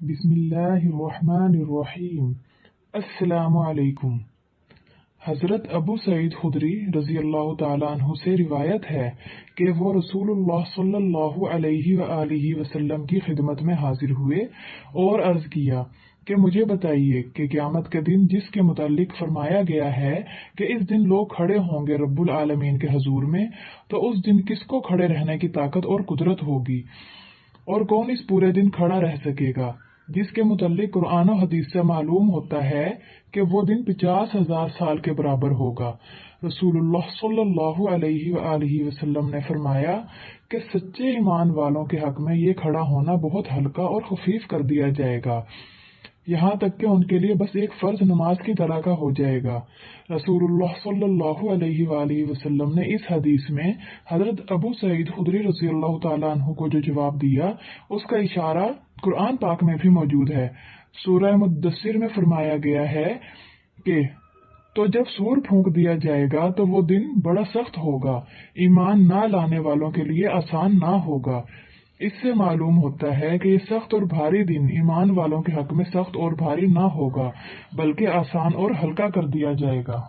بسم اللہ الرحمن الرحیم۔ السلام علیکم۔ حضرت ابو سعید خدری رضی اللہ تعالیٰ عنہ سے روایت ہے کہ وہ رسول اللہ صلی اللہ علیہ وآلہ وسلم کی خدمت میں حاضر ہوئے اور عرض کیا کہ مجھے بتائیے کہ قیامت کے دن جس کے متعلق فرمایا گیا ہے کہ اس دن لوگ کھڑے ہوں گے رب العالمین کے حضور میں، تو اس دن کس کو کھڑے رہنے کی طاقت اور قدرت ہوگی، اور کون اس پورے دن کھڑا رہ سکے گا؟ جس کے متعلق قرآن و حدیث سے معلوم ہوتا ہے کہ وہ دن 50,000 سال کے برابر ہوگا۔ رسول اللہ صلی اللہ علیہ وآلہ وسلم نے فرمایا کہ سچے ایمان والوں کے حق میں یہ کھڑا ہونا بہت ہلکا اور خفیف کر دیا جائے گا، یہاں تک کہ ان کے لیے بس ایک فرض نماز کی طرح کا ہو جائے گا۔ رسول اللہ صلی اللہ علیہ وآلہ وسلم نے اس حدیث میں حضرت ابو سعید خدری رضی اللہ تعالیٰ عنہ کو جو جواب دیا، اس کا اشارہ قرآن پاک میں بھی موجود ہے۔ سورہ مدثر میں فرمایا گیا ہے کہ تو جب سور پھونک دیا جائے گا تو وہ دن بڑا سخت ہوگا، ایمان نہ لانے والوں کے لیے آسان نہ ہوگا۔ اس سے معلوم ہوتا ہے کہ یہ سخت اور بھاری دن ایمان والوں کے حق میں سخت اور بھاری نہ ہوگا، بلکہ آسان اور ہلکا کر دیا جائے گا۔